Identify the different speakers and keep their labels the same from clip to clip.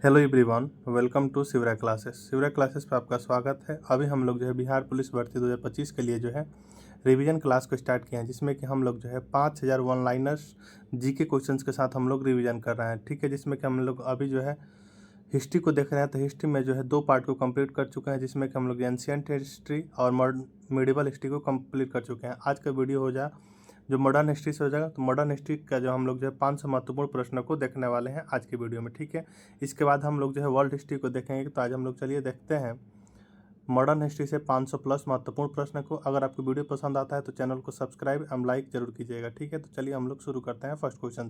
Speaker 1: Hello everyone, welcome to Shivra classes. Shivra classes पे आपका स्वागत है। अभी हम लोग जो है बिहार पुलिस भर्ती 2025 के लिए जो है रिवीजन क्लास को स्टार्ट किए हैं, जिसमें कि हम लोग जो है 5000 वन लाइनर्स जीके क्वेश्चंस के साथ हम लोग रिवीजन कर रहे हैं। ठीक है, जिसमें कि हम लोग अभी जो है हिस्ट्री को देख रहे हैं। तो हिस्ट्री में जो है 2 पार्ट को कंप्लीट कर चुके हैं, जिसमें कि हम लोग एंशियंट हिस्ट्री और मिडिवल हिस्ट्री को कंप्लीट कर चुके हैं। आज का वीडियो हो जाए जो मॉडर्न हिस्ट्री से हो जाएगा। तो मॉडर्न हिस्ट्री का जो हम लोग जो है 500 महत्वपूर्ण प्रश्नों को देखने वाले हैं आज की वीडियो में। ठीक है, इसके बाद हम लोग जो है वर्ल्ड हिस्ट्री को देखेंगे। तो आज हम लोग चलिए देखते हैं मॉडर्न हिस्ट्री से 500 प्लस महत्वपूर्ण प्रश्न को। अगर आपको वीडियो पसंद आता है तो चैनल को सब्सक्राइब एवं लाइक जरूर कीजिएगा। ठीक है, तो चलिए हम लोग शुरू करते हैं फर्स्ट क्वेश्चन।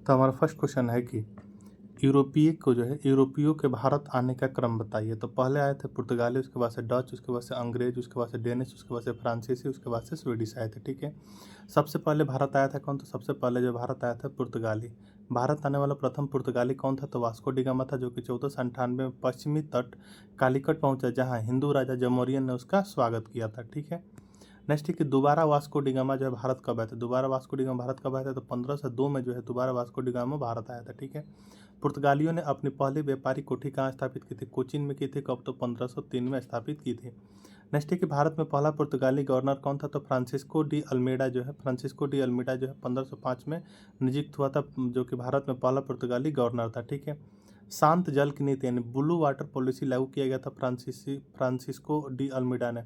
Speaker 1: तो हमारा फर्स्ट क्वेश्चन है कि यूरोपियों के भारत आने का क्रम बताइए। तो पहले आए थे पुर्तगाली, उसके बाद से डच, उसके बाद से अंग्रेज, उसके बाद से डेनिश, उसके बाद से फ्रांसीसी, उसके बाद से स्वीडिश आए थे। ठीक है, सबसे पहले भारत आया था कौन? तो सबसे पहले जो भारत आया था पुर्तगाली। भारत आने वाला प्रथम पुर्तगाली कौन था? तो वास्को डी गामा था, जो कि 1498 में पश्चिमी तट कालीकट पहुंचा, जहाँ हिंदू राजा जमोरियन ने उसका स्वागत किया था। ठीक है, नेक्स्ट है कि दोबारा वास्को डी गामा जो है भारत कब आया था? दोबारा वास्को डी गामा भारत कब आया था? तो 1502 में जो है दोबारा वास्को डी गामा भारत आया था। ठीक है, पुर्तगालियों ने अपनी पहली व्यापारिक कोठी कहाँ स्थापित की थी? कोचीन में की थी। कब? तो 1503 में स्थापित की थी। नेक्स्ट है कि भारत में पहला पुर्तगाली गवर्नर कौन था? तो फ्रांसिस्को डी अल्मेडा जो है 1505 में नियुक्त हुआ था, जो कि भारत में पहला पुर्तगाली गवर्नर था। ठीक है, शांत जल की नीति यानी ब्लू वाटर पॉलिसी लागू किया गया था फ्रांसिस्को डी अल्मेडा ने।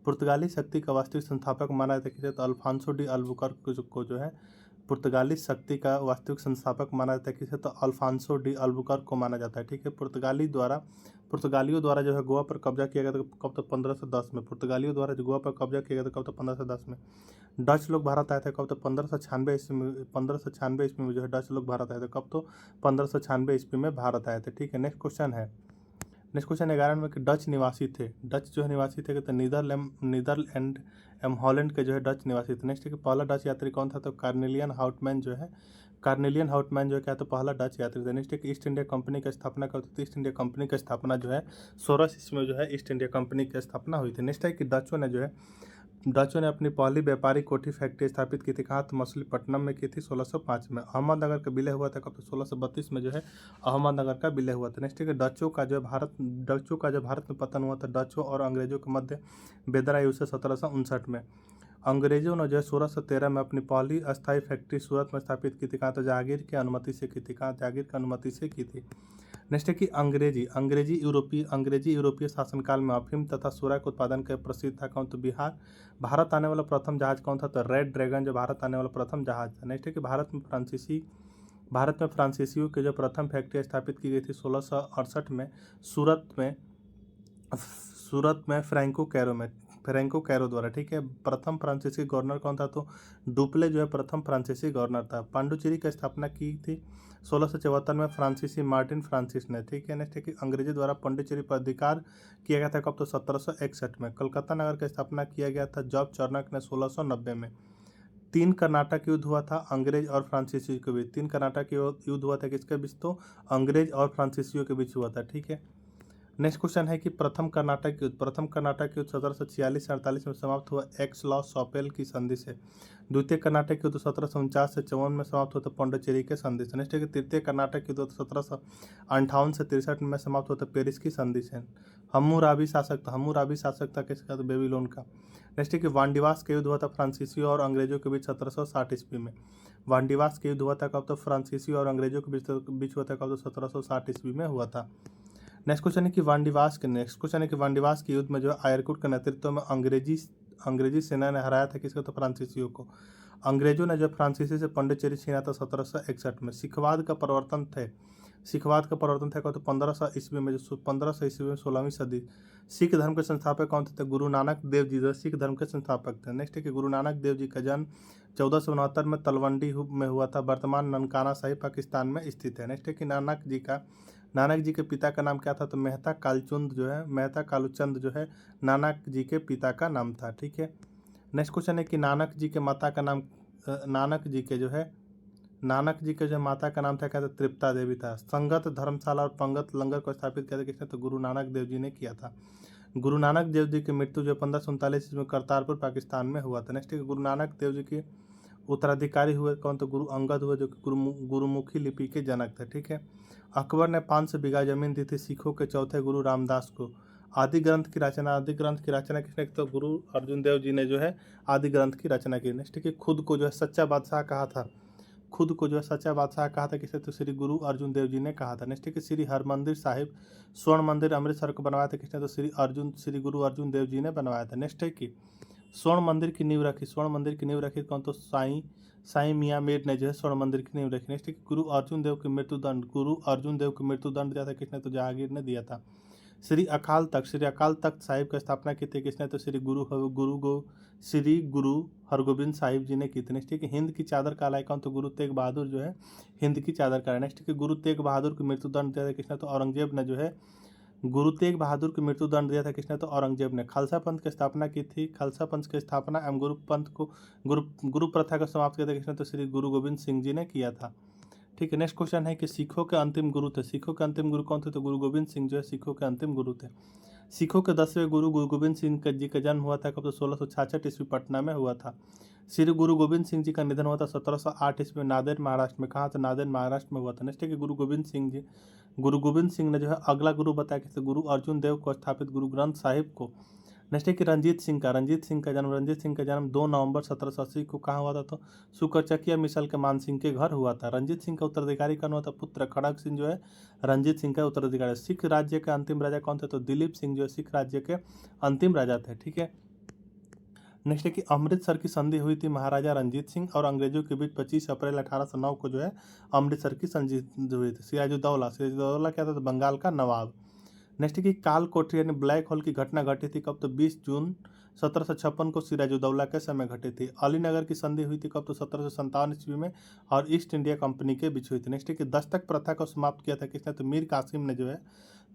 Speaker 1: पुर्तगाली शक्ति का वास्तविक संस्थापक माना जाता है तो अल्फांसो डी अल्बुकर्क को जो है पुर्तगाली शक्ति का वास्तविक संस्थापक माना जाता है किसे? तो अल्फांसो डी अल्बुकर्क को माना जाता है। ठीक है, पुर्तगालियों द्वारा जो है गोवा पर कब्जा किया गया था कब? तो 1510 में। पुर्तगालियों द्वारा जो गोवा पर कब्जा किया गया था कब? तो 1510 में। डच लोग भारत आए थे कब? तो 1596 ईस्वी में। 1596 ईस्वी में जो है डच लोग भारत आए थे कब? तो 1596 ईस्वी में भारत आए थे। ठीक है, नेक्स्ट क्वेश्चन है। नेक्स्ट क्वेश्चन 11 में कि डच निवासी थे। डच जो है निवासी थे तो नीदरलैंड एवं हॉलैंड के जो है डच निवासी थे। नेक्स्ट है कि पहला डच यात्री कौन था? तो कार्नेलियन हाउटमैन जो है क्या तो पहला डच यात्री था। नेक्स्ट है कि ईस्ट इंडिया कंपनी की स्थापना कब हुई थी? ईस्ट इंडिया कंपनी की स्थापना जो है 16 ईस्वी में जो है ईस्ट इंडिया कंपनी की स्थापना हुई थी। नेक्स्ट है कि डचों ने अपनी पहली व्यापारिक कोठी फैक्ट्री स्थापित की थी कहाँ? तो मछलीपट्टनम में की थी 1605 में। अहमदनगर का विलय हुआ था कब? तो 1632 में जो है अहमदनगर का विलय हुआ था। नेक्स्ट है कि डचों का जो भारत में पतन हुआ था डचों और अंग्रेजों के मध्य बेदरा युद्ध से 1759 में। अंग्रेजों ने जो है 1613 में अपनी पहली अस्थायी फैक्ट्री सूरत में स्थापित की थी कहाँ? तो जहांगीर की अनुमति से की थी। कहाँ? जहांगीर की अनुमति से की थी। नेक्स्ट है कि अंग्रेजी यूरोपीय शासनकाल में अफीम तथा सोरा के उत्पादन का प्रसिद्ध था कौन? तो बिहार। भारत आने वाला प्रथम जहाज कौन था? तो रेड ड्रैगन जो भारत आने वाला प्रथम जहाज था। नेक्स्ट है कि भारत में फ्रांसीसियों की जो प्रथम फैक्ट्री स्थापित की गई थी 1668 में सूरत में फ्रैंको कैरो द्वारा। ठीक है, प्रथम फ्रांसीसी गवर्नर कौन था? तो डुप्ले जो है प्रथम फ्रांसीसी गवर्नर था। पांडुचेरी की स्थापना की थी 1674 में फ्रांसीसी मार्टिन फ्रांसिस ने। ठीक है, नेक्स्ट है कि अंग्रेजी द्वारा पांडुचेरी पर अधिकार किया गया था कब? तो 1761 में। कलकत्ता नगर की स्थापना किया गया था जॉब चार्नक ने 1690 में। 3 कर्नाटक युद्ध हुआ था अंग्रेज और फ्रांसीसियों के बीच। 3 कर्नाटक युद्ध हुआ था किसके बीच? तो अंग्रेज और फ्रांसीसियों के बीच हुआ था। ठीक है, नेक्स्ट क्वेश्चन है कि प्रथम कर्नाटक युद्ध 1746 से 48 में समाप्त हुआ एक्स लॉ सॉपेल की संधि से। द्वितीय कर्नाटक युद्ध 1749 से 54 में समाप्त हुआ था पौंडीचेरी के संधि से। नेक्स्ट है कि तृतीय कर्नाटक युद्ध 1758 से 63 में समाप्त हुआ था पेरिस की संधि से। हम्मुराबी शासक था किसका? तो बेबीलोन का। नेक्स्ट है कि वांडीवास का युद्ध हुआ था फ्रांसीसियों और अंग्रेजों के बीच 1760 ईस्वी में। वांडीवास का युद्ध हुआ था कब? तो फ्रांसीसियों और अंग्रेजों के बीच हुआ था कब? तो 1760 ईस्वी में हुआ था। नेक्स्ट क्वेश्चन है कि वांडीवास के युद्ध में जो आयरकुट के नेतृत्व में अंग्रेजी सेना ने हराया था किसको? तो फ्रांसीसियों को। अंग्रेजों ने जो फ्रांसीसी से पौंडीचेरी छीना था 1761 में। सिखवाद का प्रवर्तन था कब? तो 1500 ईस्वी में। जो 1500 ईस्वी में 16वीं सदी। सिख धर्म के संस्थापक कौन थे? तो गुरु नानक देव जी जो सिख धर्म के संस्थापक थे। नेक्स्ट है कि गुरु नानक देव जी का जन्म 1469 में तलवंडी में हुआ था, वर्तमान ननकाना साहिब पाकिस्तान में स्थित है। नेक्स्ट है कि नानक जी के पिता का नाम क्या था? तो मेहता कालूचंद जो है नानक जी के पिता का नाम था। ठीक है, नेक्स्ट क्वेश्चन है कि नानक जी के जो माता का नाम था क्या था? तृप्ता देवी था। संगत धर्मशाला और पंगत लंगर को स्थापित किया था किसने? तो गुरु नानक देव जी ने किया था। गुरु नानक देव जी की मृत्यु जो 1539 में करतारपुर पाकिस्तान में हुआ था। नेक्स्ट है गुरु नानक देव जी की उत्तराधिकारी हुए कौन? तो गुरु अंगद हुए, जो कि गुरुमुखी लिपि के जनक थे। ठीक है। अकबर ने 500 बीघा जमीन दी थी सिखों के चौथे गुरु रामदास को। आदि ग्रंथ की रचना किसने की? तो गुरु अर्जुन देव जी ने जो है आदि ग्रंथ की रचना की। नेक्स्ट कि खुद को जो है सच्चा बादशाह कहा था, किसने? तो श्री गुरु अर्जुन देव जी ने कहा था। नेक्स्ट कि श्री हरमंदिर साहिब स्वर्ण मंदिर अमृतसर को बनवाया था किसने? तो श्री गुरु अर्जुन देव जी ने बनवाया था। नेक्स्ट है कि स्वर्ण मंदिर की नींव रखी कौन? तो साईं मियां मीर ने जो है स्वर्ण मंदिर की नींव रखी। नेक्स्ट कि गुरु अर्जुन देव को मृत्युदंड दिया था किसने? तो जहांगीर ने दिया था। श्री अकाल तख्त साहिब की स्थापना की थी किसने? तो श्री गुरु हरगोबिंद साहिब जी ने की थी। नेक्स्ट है कि हिंद की चादर कहलाए कौन? तो गुरु तेग बहादुर जो है हिंद की चादर कहलाए। नेक्स्ट कि गुरु तेग बहादुर को मृत्युदंड दिया था किसने? तो औरंगजेब ने जो है गुरु तेग बहादुर को मृत्युदंड दिया था किसने? तो औरंगजेब ने। खालसा पंथ की स्थापना की थी, खालसा पंथ की स्थापना एवं गुरु प्रथा को समाप्त किया था किसने? तो श्री गुरु गोविंद सिंह जी ने किया था। ठीक है। नेक्स्ट क्वेश्चन है कि सिखों के अंतिम गुरु कौन थे? तो गुरु गोविंद सिंह जो है सिखों के अंतिम गुरु थे। सिखों के 10वें गुरु गुरु गोविंद सिंह जी का जन्म हुआ था कब? तो 1666 ईस्वी पटना में हुआ था। श्री गुरु गोविंद सिंह जी का निधन हुआ था 1708 ईस्वी में नांदेड़ महाराष्ट्र में। कहा? तो नांदेड़ महाराष्ट्र में हुआ था। नेक्स्ट है कि गुरु गोविंद सिंह ने जो है अगला गुरु बताया कि गुरु अर्जुन देव को स्थापित गुरु ग्रंथ साहिब को। नेक्स्ट है कि रंजीत सिंह का जन्म 2 नवंबर 1780 को कहाँ हुआ था? तो सुकरचकिया मिसल के मान सिंह के घर हुआ था। रंजीत सिंह का उत्तराधिकारी कौन हुआ था? पुत्र खड़ग सिंह जो है रंजीत सिंह का उत्तराधिकारी। सिख राज्य के अंतिम राजा कौन थे? तो दिलीप सिंह जो है सिख राज्य के अंतिम राजा थे। ठीक है। नेक्स्ट है कि अमृतसर की संधि हुई थी महाराजा रंजीत सिंह और अंग्रेजों के बीच 25 अप्रैल 1809 को जो है अमृतसर की संधि हुई थी। सिराजुद्दौला क्या था? तो बंगाल का नवाब। नेक्स्ट है कि काल कोठरी यानी ब्लैक होल की घटना घटी थी कब? तो 20 जून 1756 को सिराजुद्दौला के समय घटी थी। अलीनगर की संधि हुई थी कब? तो 1757 ईस्वी में और ईस्ट इंडिया कंपनी के बीच हुई थी। नेक्स्ट है कि दस्तक प्रथा को समाप्त किया था किसने? तो मीर कासिम ने जो है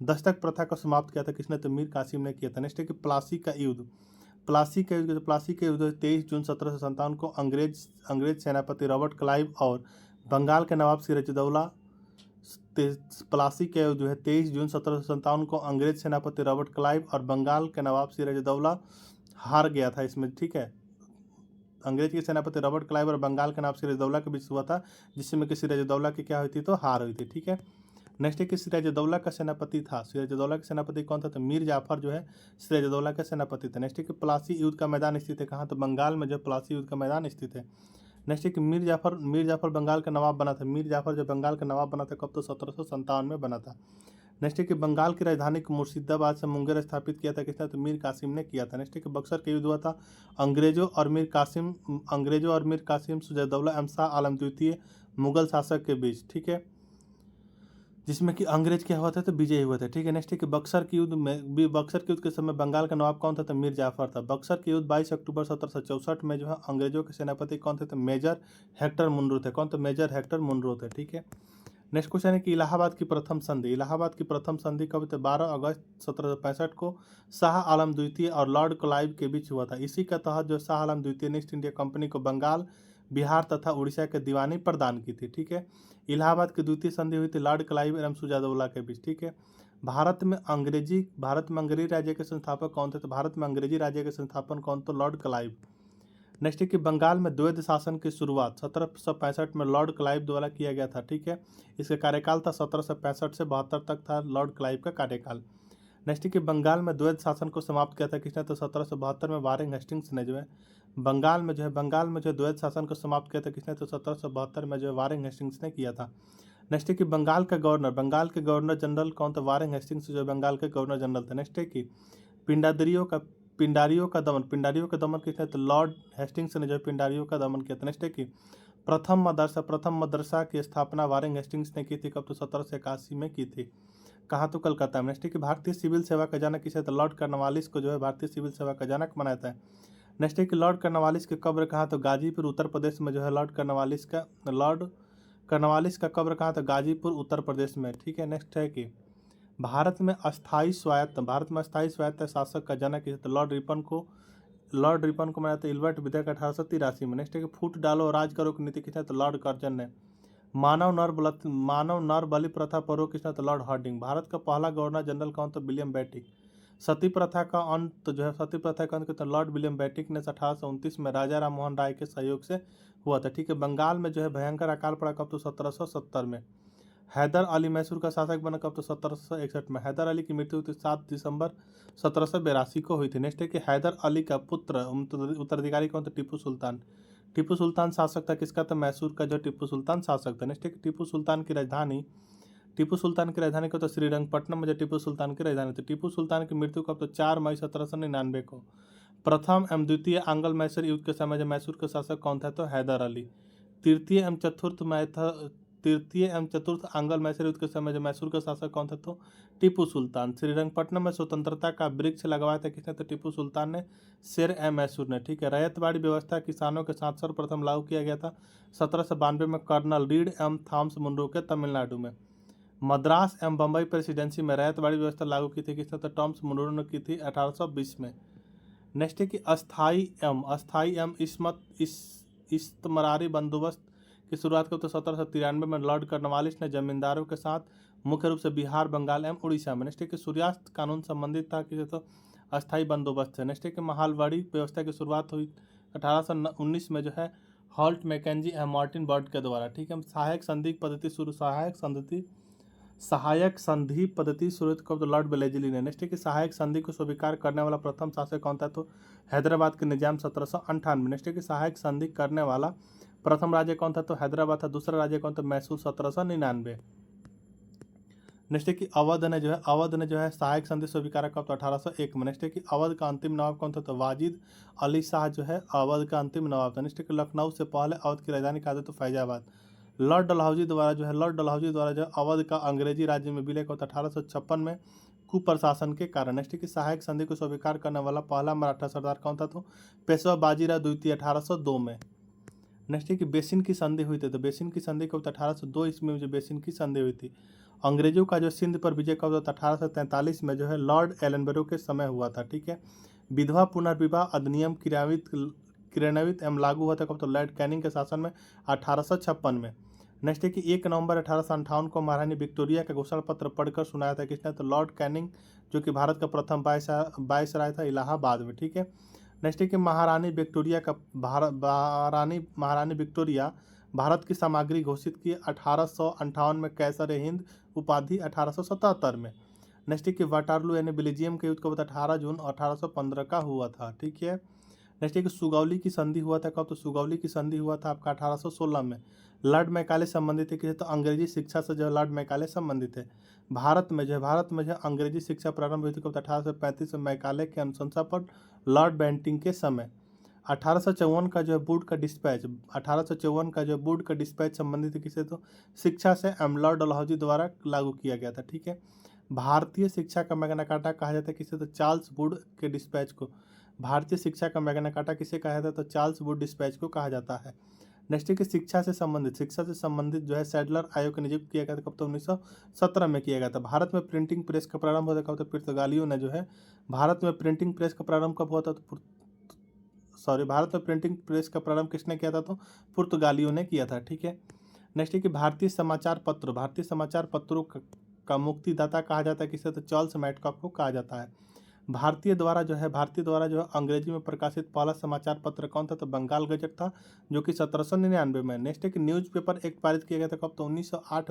Speaker 1: दस्तक प्रथा को समाप्त किया था किसने? तो मीर कासिम ने किया था। नेक्स्ट है कि प्लासी का युद्ध 23 जून 1757 को अंग्रेज सेनापति रॉबर्ट क्लाइव और बंगाल के नवाब सिराजुद्दौला। प्लासी के जो है 23 जून 1757 को अंग्रेज सेनापति रॉबर्ट क्लाइव और बंगाल के नवाब सिराजुद्दौला हार गया था इसमें। ठीक है। अंग्रेज के सेनापति रॉबर्ट क्लाइव और बंगाल के नवाब सिराजुद्दौला के बीच हुआ था, जिसमें कि सिराजुद्दौला की क्या हुई थी? तो हार हुई थी। ठीक है। नेक्स्ट है कि सिराजुद्दौला का सेनापति कौन था? तो मीर जाफर जो है सिराजुद्दौला के सेनापति थे। नेक्स्ट है कि प्लासी युद्ध का मैदान स्थित है कहाँ? तो बंगाल में जो प्लासी युद्ध का मैदान स्थित है। नेक्स्ट है कि मीर जाफर बंगाल का नवाब बना था। मीर जाफर जो बंगाल का नवाब बना था कब? तो 1757 में बना था। नेक्स्ट है कि बंगाल की राजधानी को मुर्शिदाबाद से मुंगेर स्थापित किया था किसने? तो मीर कासिम ने किया था। नेक्स्ट है कि बक्सर का युद्ध हुआ था अंग्रेजों और मीर कासिम सिराजुद्दौला एवं शाह आलम द्वितीय मुगल शासक के बीच। ठीक है। जिसमें कि अंग्रेज क्या हुआ था? तो विजयी हुए थे। ठीक है। नेक्स्ट है कि बक्सर के युद्ध के समय बंगाल का नवाब कौन था? तो मीर जाफर था। बक्सर के युद्ध 22 अक्टूबर 1764 में जो है अंग्रेजों के सेनापति कौन थे? तो मेजर हेक्टर मुनरो थे। कौन? तो मेजर हेक्टर मुनरो थे। ठीक है। नेक्स्ट क्वेश्चन है कि इलाहाबाद की प्रथम संधि कब? तो 12 अगस्त 1765 को शाह आलम द्वितीय और लॉर्ड क्लाइव के बीच हुआ था। इसी के तहत जो शाह आलम द्वितीय ने ईस्ट इंडिया कंपनी को बंगाल, बिहार तथा उड़ीसा के दीवानी प्रदान की थी। ठीक है। इलाहाबाद की द्वितीय संधि हुई थी लॉर्ड क्लाइव एवं सिराजुद्दौला के बीच। ठीक है। भारत में अंग्रेजी राज्य के संस्थापक कौन थे? तो भारत में अंग्रेजी राज्य के संस्थापक कौन? तो लॉर्ड क्लाइव। नेक्स्ट है कि बंगाल में द्वैध शासन की शुरुआत 1765 में लॉर्ड क्लाइव द्वारा किया गया था। ठीक है। इसका कार्यकाल था 1765 से 72 तक था लॉर्ड क्लाइव का कार्यकाल। नेक्स्ट है कि बंगाल में द्वैध शासन को समाप्त किया था किसने? तो 1772 में वारेन हेस्टिंग्स ने जो है बंगाल में द्वैध शासन को समाप्त किया था किसने? तो 1772 में जो है वारेन हेस्टिंग्स ने किया था। नेक्स्ट है कि बंगाल के गवर्नर जनरल कौन? तो वारेन हेस्टिंग्स जो बंगाल के गवर्नर जनरल थे। नेक्स्ट है कि पिंडारियों का दमन किसने? तो लॉर्ड हेस्टिंग्स ने जो है पिंडारियों का दमन किया था। नेक्स्ट है कि प्रथम मदरसा की स्थापना वारेन हेस्टिंग्स ने की थी कब? तो 1781 में की थी। कहाँ? तो कलकत्ता में। नेक्स्ट है कि भारतीय सिविल सेवा का जनक किसे? तो लॉर्ड कॉर्नवालिस को जो है भारतीय सिविल सेवा का जनक बनाया था। नेक्स्ट है कि लॉर्ड कॉर्नवालिस की कब्र कहाँ? तो गाजीपुर उत्तर प्रदेश में जो है लॉर्ड कॉर्नवालिस का कब्र कहाँ? तो गाजीपुर उत्तर प्रदेश में। ठीक है। नेक्स्ट है कि भारत में अस्थायी स्वायत्त शासक का जनक किसे? तो लॉर्ड रिपन को बनाया था इल्बर्ट विधेयक 1883 में। नेक्स्ट है कि फूट डालो राज करो की नीति किसने? तो लॉर्ड कर्जन ने। मानव नर बलि प्रथा पर रोक किसने? तो लॉर्ड हार्डिंग। भारत का पहला गवर्नर जनरल कौन? तो विलियम बेंटिक। सती प्रथा का अंत जो है, सती प्रथा का अंत कहते हैं लॉर्ड विलियम बेंटिक ने 1829 में राजा राम मोहन राय के सहयोग से हुआ था, ठीक है। बंगाल में जो है भयंकर अकाल पड़ा कब, तो 1770 में। हैदर अली मैसूर का शासक बना कब, तो 1761 में। हैदर अली की मृत्यु हुई 7 दिसंबर 1782 को हुई थी। नेक्स्ट है कि हैदर अली का पुत्र उत्तराधिकारी कौन था, टीपू सुल्तान। टीपू सुल्तान शासक था किसका, तो मैसूर का जो टिप्पू सुल्तान शासक था। नेक्स्ट है कि टीपू सुल्तान की राजधानी को तो श्रीरंगपट्टनम में जो टीपू सुल्तान की राजधानी थी। टीपू सुल्तान की मृत्यु कब, तो 4 मई 1799 को। प्रथम एवं द्वितीय आंग्ल मैसूर युद्ध के समय जो मैसूर के शासक कौन था, तो हैदर अली। तृतीय एवं चतुर्थ आंग्ल मैसूर युद्ध के समय जो मैसूर का शासक कौन था, तो टीपू सुल्तान। श्रीरंगपट्टनम में स्वतंत्रता का वृक्ष लगवाया था किसने, तो टीपू सुल्तान ने, शेर ए मैसूर ने, ठीक है। रैयतवाड़ी व्यवस्था किसानों के साथ सर्वप्रथम लागू किया गया था 1792 में कर्नल रीड एवं थॉमस मुनरो के तमिलनाडु में। मद्रास एवं बम्बई प्रेसिडेंसी में रैयतवाड़ी व्यवस्था लागू की थी किसने, तो टॉमस मुनरो ने की थी 1820 में। नेक्स्ट है कि अस्थाई एवं इस्तमरारी बंदोबस्त की शुरुआत को तो 1793 में लॉर्ड कॉर्नवालिस ने जमींदारों के साथ मुख्य रूप से बिहार, बंगाल एवं उड़ीसा में। नेक्स्ट है कि सूर्यास्त कानून संबंधित था किसे, तो अस्थाई बंदोबस्त है। नेक्स्ट है कि महालवाड़ी व्यवस्था की शुरुआत हुई 1819 में जो है हॉल्ट मैकेंजी एवं मार्टिन बर्ड के द्वारा, ठीक है। सहायक संधि पद्धति शुरू कब, तो लॉर्ड वेलेस्ली ने। नेक्स्ट है कि सहायक संधि को स्वीकार करने वाला प्रथम शासक कौन था, तो हैदराबाद के निजाम 1798। नेक्स्ट है कि सहायक संधि करने वाला प्रथम राज्य कौन था, तो हैदराबाद था। दूसरा राज्य कौन था, मैसूर 1799। नेक्स्ट है कि अवध ने जो है सहायक संधि स्वीकार कब, तो 1801 में। नेक्स्ट है कि अवध का अंतिम नवाब कौन था, तो वाजिद अली शाह जो है अवध का अंतिम नवाब था। नेक्स्ट है कि लखनऊ से पहले अवध की राजधानी कहा था, तो फैजाबाद। लॉर्ड डलहौजी द्वारा जो अवध का अंग्रेजी राज्य में विलय होता 1856 में कुप्रशासन के कारण। नेक्स्ट है कि सहायक संधि को स्वीकार करने वाला पहला मराठा सरदार कौन था, तो पेशवा बाजीराव द्वितीय 1802 में। नेक्स्ट है कि बेसिन की संधि हुई थी, तो बेसिन की संधि कब, 1802 ईस्वी में जो बेसिन की संधि हुई थी। अंग्रेजों का जो सिंध पर विजय कब, 1843 में जो है लॉर्ड एलनबरो के समय हुआ था, ठीक है। विधवा पुनर्विवाह अधिनियम क्रियान्वित एवं लागू हुआ था कब, तो लॉर्ड कैनिंग के शासन में 1856 में। नेक्स्ट है कि 1 नवंबर 1858 को महारानी विक्टोरिया का घोषणा पत्र पढ़कर सुनाया था किसने, तो लॉर्ड कैनिंग, जो कि भारत का प्रथम वायसराय था इलाहाबाद में, ठीक है। नेक्स्ट है कि महारानी विक्टोरिया भारत की सामग्री घोषित की 1858 में, कैसर हिंद उपाधि 1877 में। नेक्स्ट है कि वाटरलू यानी बेल्जियम के युद्ध कब, 18 जून 1815 का हुआ था, ठीक है। नेक्स्ट है कि सुगौली की संधि हुआ था कब, तो सुगौली की संधि हुआ था आपका 1816 में। लॉर्ड मैकाले संबंधित है किसे, तो अंग्रेजी शिक्षा से जो है लॉर्ड मैकाले संबंधित है। भारत में जो है अंग्रेजी शिक्षा प्रारंभ हुई थी कब, 1835 में मैकाले के अनुशंसा पर लॉर्ड बेंटिंग के समय। 1854 का जो है वुड का डिस्पैच संबंधित है किसे, तो शिक्षा से लॉर्ड डलहौजी द्वारा लागू किया गया था, ठीक है। भारतीय शिक्षा का मैग्ना कार्टा कहा जाता है किसे, तो चार्ल्स वुड के डिस्पैच को। भारतीय शिक्षा का मैग्ना कार्टा किसे कहा जाता है, तो चार्ल्स वुड डिस्पैच को कहा जाता है। नेक्स्ट है कि शिक्षा से संबंधित जो है सैडलर आयोग का नियुक्त किया गया था कब, तो 1917 में किया गया था। भारत में प्रिंटिंग प्रेस का प्रारंभ हुआ था कब, तो पुर्तगालियों ने जो है भारत में प्रिंटिंग प्रेस का प्रारंभ कब हुआ था, तो भारत में प्रिंटिंग प्रेस का प्रारंभ किसने किया था, तो पुर्तगालियों ने किया था, ठीक है। नेक्स्ट है कि भारतीय समाचार पत्रों का मुक्तिदाता कहा जाता है किसे, तो चार्ल्स मैडकॉक को कहा जाता है। भारतीय द्वारा जो है अंग्रेजी में प्रकाशित पहला समाचार पत्र कौन था, तो बंगाल गजट था, जो कि 1799 में। नेक्स्ट है कि न्यूज़पेपर एक्ट पारित किया गया था कब, तो 1908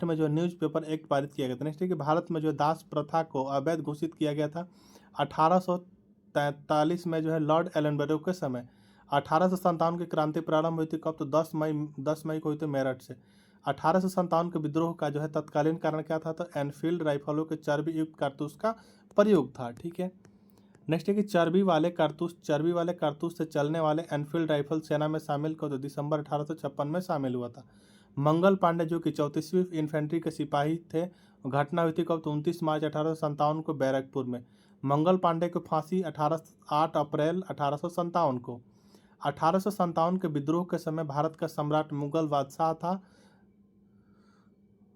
Speaker 1: में जो है न्यूज़पेपर एक्ट पारित किया गया था। नेक्स्ट है कि भारत में जो दास प्रथा को अवैध घोषित किया गया था 1843 में जो है लॉर्ड एलनबरो के समय। 1857 की क्रांति प्रारंभ हुई थी कब, तो 10 मई को हुई थी मेरठ से। 1857 के विद्रोह का जो है तत्कालीन कारण क्या था, तो एनफील्ड राइफलों के चर्बी युक्त कारतूस का प्रयोग था, ठीक है। नेक्स्ट है कि चर्बी वाले कारतूस से चलने वाले एनफील्ड राइफल सेना में शामिल को, तो दिसंबर 1856 में शामिल हुआ था। मंगल पांडे जो कि 34वीं इन्फेंट्री के सिपाही थे, घटना हुई थी कब, तो 29 मार्च 1857 को बैरकपुर में। मंगल पांडे को फांसी 8 अप्रैल 1857 को। 1857 के विद्रोह के समय भारत का सम्राट मुगल बादशाह था।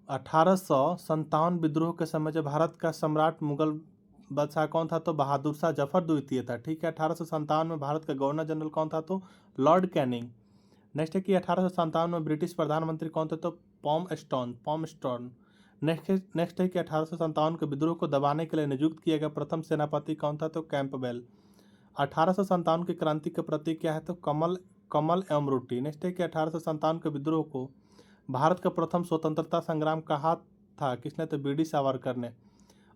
Speaker 1: 1857 विद्रोह के समय जब भारत का सम्राट मुगल बादशाह कौन था, तो बहादुर शाह जफर द्वितीय था, ठीक है। 1857 में भारत का गवर्नर जनरल कौन था, तो लॉर्ड कैनिंग। नेक्स्ट है कि 1857 में ब्रिटिश प्रधानमंत्री कौन थे, तो पॉम स्टोन। नेक्स्ट है कि 1857 के विद्रोह को दबाने के लिए नियुक्त किया गया प्रथम सेनापति कौन था? तो कैंपबेल। 1857 की क्रांति के प्रतीक क्या है? तो कमल कमल एवं रोटी। नेक्स्ट है कि 1857 के विद्रोह को भारत का प्रथम स्वतंत्रता संग्राम कहा था? किसने? तो बी डी सावरकर ने।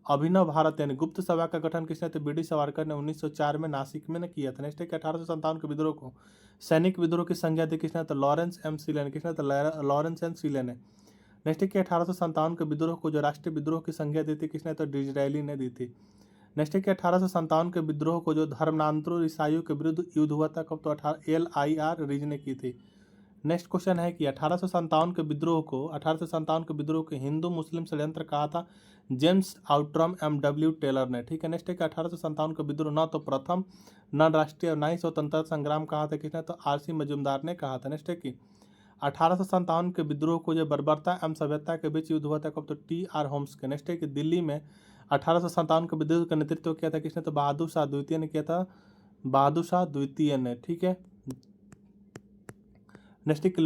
Speaker 1: अभिनव भारत यानी गुप्त सभा का गठन किसने? तो बी डी सावरकर ने 1904 में नासिक में किया था। नेक्स्ट है कि 1857 के विद्रोह को सैनिक विद्रोह की संज्ञा दी किसने? तो लॉरेंस एम सीले ने। किसने? तो लॉरेंस एम सीले ने। नेक्स्ट है कि 1857 के विद्रोह को जो राष्ट्रीय विद्रोह की संज्ञा दी थी किसने? तो डिजरायली ने दी थी। नेक्स्ट है कि 1857 के विद्रोह को जो धर्मांतरों ईसाइयों के विरुद्ध युद्ध हुआ था कब? तो LIR रीज ने की थी। नेक्स्ट क्वेश्चन है कि 1857 के विद्रोह को हिंदू मुस्लिम षड्यंत्र कहा था? जेम्स आउट्रम MW टेलर ने। ठीक है। नेक्स्ट है कि 1857 का विद्रोह न तो प्रथम न राष्ट्रीय और न ही स्वतंत्रता संग्राम कहा था किसने? तो RC मजूमदार ने कहा था। नेक्स्ट है कि 1857 के विद्रोह को जो बर्बरता एवं सभ्यता के बीच युद्ध हुआ था कब? तो TR होम्स के। नेक्स्ट है कि दिल्ली में 1857 के विद्रोह का नेतृत्व किया था किसने? तो बहादुर शाह द्वितीय ने किया था। बहादुर शाह द्वितीय ने। ठीक है। नेक्स्ट है कि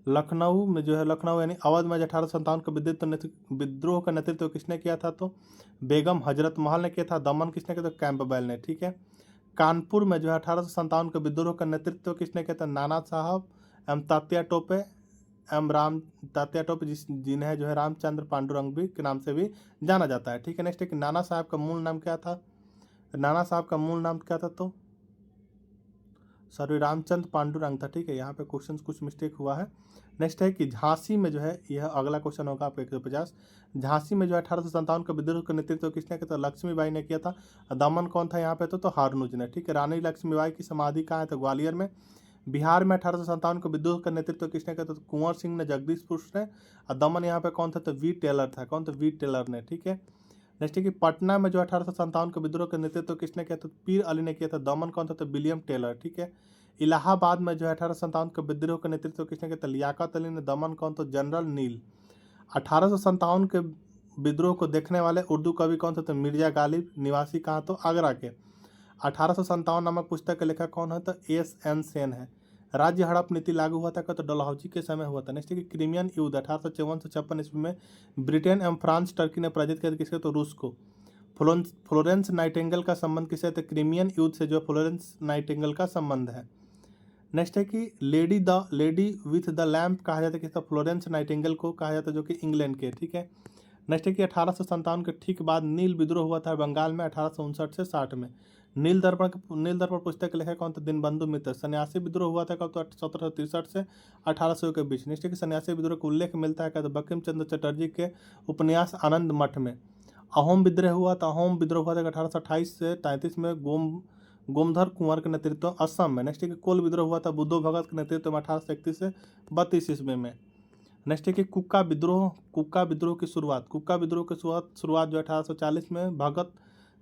Speaker 1: लखनऊ में जो है लखनऊ यानी अवध में 1857 का विद्रोह का नेतृत्व किसने किया था? तो बेगम हजरत महल ने किया था। दमन किसने किया? तो कैंपबेल ने। ठीक है। कानपुर में जो है 1857 के विद्रोह का नेतृत्व किसने किया था? नाना साहब एम तात्या टोपे एम राम तात्या टोपे जिन्हें जो है रामचंद्र पांडुरंग भी के नाम से भी जाना जाता है। ठीक है। नेक्स्ट है कि नाना साहब का मूल नाम क्या था? नाना साहब का मूल नाम क्या था? तो सॉरी रामचंद्र पांडुरंग था। ठीक है। यहाँ पे क्वेश्चन कुछ मिस्टेक हुआ है। नेक्स्ट है कि झांसी में जो है यह अगला क्वेश्चन होगा आपका 150। झांसी में जो है 1857 का विद्रोह का नेतृत्व किसने किया था? लक्ष्मीबाई ने किया था। दमन कौन था यहाँ पे? तो हारनुज ने। ठीक है। रानी लक्ष्मीबाई की समाधि कहाँ है? तो ग्वालियर में। बिहार में 1857 का विद्रोह का नेतृत्व किसने किया था? तो कुंवर सिंह ने जगदीशपुर ने। और दमन यहाँ पे कौन था? तो वी टेलर था। कौन? तो वी टेलर ने। ठीक है। नेक्स्ट है कि पटना में जो 1857 के विद्रोह का नेतृत्व किसने किया था? पीर अली ने किया था। दमन कौन था? तो विलियम टेलर। ठीक है। इलाहाबाद में जो है 1857 के विद्रोह का नेतृत्व किसने किया था? लियाकत अली ने। दमन कौन? तो जनरल नील। 1857 के विद्रोह को देखने वाले उर्दू कवि कौन थे? तो मिर्जा गालिब। निवासी कहाँ? तो आगरा के। 1857 नामक पुस्तक के लेखक कौन है? तो SN सेन है। राज्य हड़प नीति लागू हुआ था तो डलहौजी के समय हुआ था। नेक्स्ट है कि क्रीमियन युद्ध 1854 से 56 ईस्वी में ब्रिटेन एवं फ्रांस टर्की ने पराजित किया किसके? तो रूस को। फ्लोरेंस नाइटिंगेल का संबंध किससे? तो क्रीमियन युद्ध से जो फ्लोरेंस नाइटिंगेल का संबंध है। नेक्स्ट है कि लेडी विथ द लैम्प कहा जाता है किसका? फ्लोरेंस नाइटिंगेल को कहा जाता है जो कि इंग्लैंड के। ठीक है। नेक्स्ट है कि 1857 के ठीक बाद नील विद्रोह हुआ था बंगाल में 1859 से 60 में। नील दर्पण पुस्तक के लेखक कौन थे? दीनबंधु मित्र। सन्यासी विद्रोह हुआ था कब? तो 1763 से 1800 के बीच। नेक्स्ट है कि सन्यासी विद्रोह का उल्लेख मिलता है तो बंकिम चंद्र चटर्जी के उपन्यास आनंद मठ में। अहोम विद्रोह हुआ था 1828 से 33 में गोमधर कुंवर के नेतृत्व असम में। नेक्स्ट है कि कोल विद्रोह हुआ था बुद्धो भगत के नेतृत्व में 1831 से 32 ईस्वी में। नेक्स्ट है कि कुक्का विद्रोह की शुरुआत जो 1840 में भगत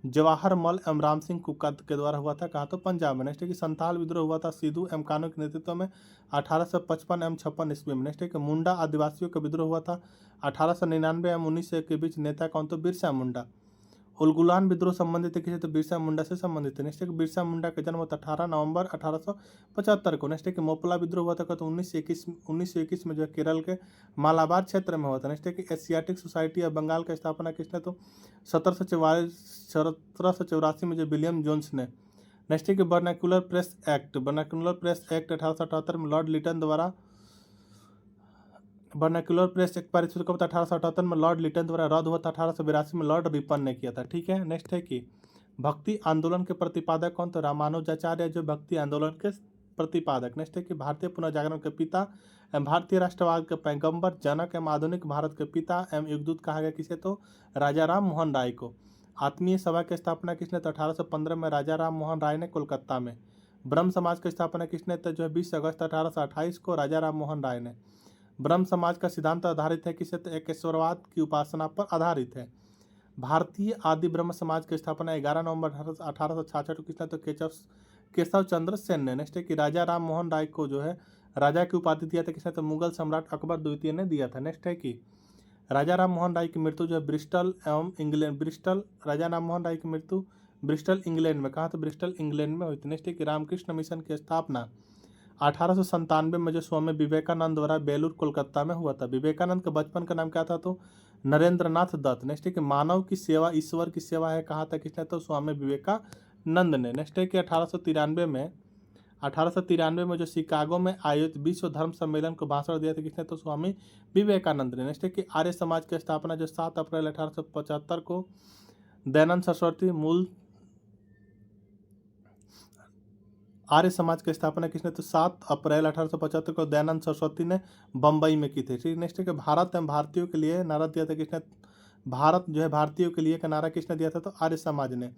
Speaker 1: जवाहर मल एवं राम सिंह कुक्का के द्वारा हुआ था। कहाँ? तो पंजाब में। नेक्स्ट है कि संथाल विद्रोह हुआ था सिद्धू एम कानू के नेतृत्व में 1855 एवं 56 ईस्वी में। नेक्स्ट है कि मुंडा आदिवासियों का विद्रोह हुआ था 1899 एवं 1901 के बीच। नेता कौन? तो बिरसा मुंडा। उलगुलान विद्रोह संबंधित है किसी? तो बिरसा मुंडा से संबंधित है। नेक्स्ट है कि बिरसा मुंडा का जन्म हुआ था 18 नवंबर 1875 को। नेक्स्ट है कि मोपला विद्रोह हुआ था तो 1921 में जो है केरल के मालाबार क्षेत्र में हुआ था। नेक्स्ट है कि एशियाटिक सोसाइटी ऑफ बंगाल का स्थापना किसने? तो 1784 में जो विलियम जोन्स ने। नेक्स्ट है कि वर्नाक्युलर प्रेस एक्ट 1878 में लॉर्ड लिटन द्वारा वर्नाक्युलर प्रेस एक्ट पारित कब? 1878 में लॉर्ड लिटन द्वारा रद्द हुआ था। 1882 में लॉर्ड रिपन ने किया था। ठीक है। नेक्स्ट है कि भक्ति आंदोलन के प्रतिपादक कौन? तो रामानुजाचार्य जो भक्ति आंदोलन के प्रतिपादक। नेक्स्ट है कि भारतीय पुनर्जागरण के पिता एवं भारतीय राष्ट्रवाद के पैगंबर जनक एवं आधुनिक भारत के पिता एवं युगदूत कहा गया किसे? तो राजा राम मोहन राय को। आत्मीय सभा की स्थापना किसने? तो 1815 में राजा राम मोहन राय ने कोलकाता में। ब्रह्म समाज की स्थापना किसने? तो जो है 20 अगस्त 1828 को राजा राम मोहन राय ने। ब्रह्म समाज का सिद्धांत आधारित है किससे? तो एकेश्वरवाद की उपासना पर आधारित है। भारतीय आदि ब्रह्म समाज की स्थापना 11 नवंबर 1866 को किसने? तो केशव चंद्र सेन ने। नेक्स्ट है कि राजा राम मोहन राय को जो है राजा की उपाधि दिया था किसने? तो मुगल सम्राट अकबर द्वितीय ने दिया था। नेक्स्ट है कि राजा राम मोहन राय की मृत्यु जो है राजा राम मोहन राय की मृत्यु ब्रिस्टल इंग्लैंड में। कहाँ? तो ब्रिस्टल इंग्लैंड में हुई थी। नेक्स्ट है कि रामकृष्ण मिशन की स्थापना 1897 में जो स्वामी विवेकानंद द्वारा बेलूर कोलकाता में हुआ था। विवेकानंद का बचपन का नाम क्या था? तो नरेंद्रनाथ दत्त। नेक्स्ट है कि मानव की सेवा ईश्वर की सेवा है, कहा था किसने? तो स्वामी विवेकानंद ने। नेक्स्ट है कि 1893 में जो शिकागो में आयोजित विश्व धर्म सम्मेलन को भाषण दिया था किसने? तो स्वामी विवेकानंद ने। नेक्स्ट है कि आर्य समाज की स्थापना जो 7 अप्रैल 1875 को दयानंद सरस्वती मूल आर्य समाज की स्थापना किसने? तो 7 अप्रैल 1875 को दयानंद सरस्वती ने बम्बई में की थी। ठीक, नेक्स्ट है कि भारत एवं भारतीयों के लिए नारा दिया था किसने? भारत जो है भारतीयों के लिए का नारा किसने दिया था? तो आर्य समाज ने।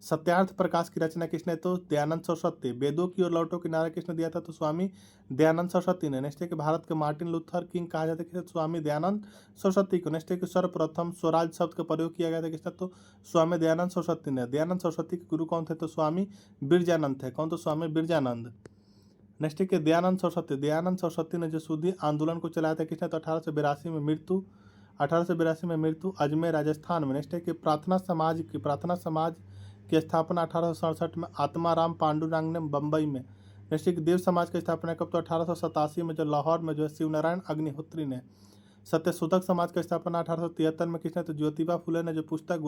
Speaker 1: सत्यार्थ प्रकाश की रचना किसने? तो दयानंद सरस्वती। वेदों की ओर लौटो की नारा किसने दिया था? तो स्वामी दयानंद सरस्वती ने। नेक्स्ट है कि भारत के मार्टिन लूथर किंग कहा जाता है किसने? स्वामी दयानंद सरस्वती को। नेक्स्ट है कि सर्वप्रथम स्वराज शब्द का प्रयोग किया गया था किसने? तो स्वामी दयानंद सरस्वती ने। दयानंद सरस्वती के गुरु कौन थे? तो स्वामी बिरजानंद थे। कौन? तो स्वामी बिरजानंद। नेक्स्ट है कि दयानंद सरस्वती ने जो सूदी आंदोलन को चलाया था किसने? तो 1882 में मृत्यु अजमेर राजस्थान में। नेक्स्ट है कि प्रार्थना समाज की स्थापना 1867 में आत्माराम पांडुरंग ने बम्बई में। नेक्स्ट है कि देव समाज की स्थापना कब? तो 1887 में जो लाहौर में जो है शिवनारायण अग्निहोत्री ने। सत्यशोधक समाज की स्थापना 1873 में किसने? तो ज्योतिबा फुले ने। जो पुस्तक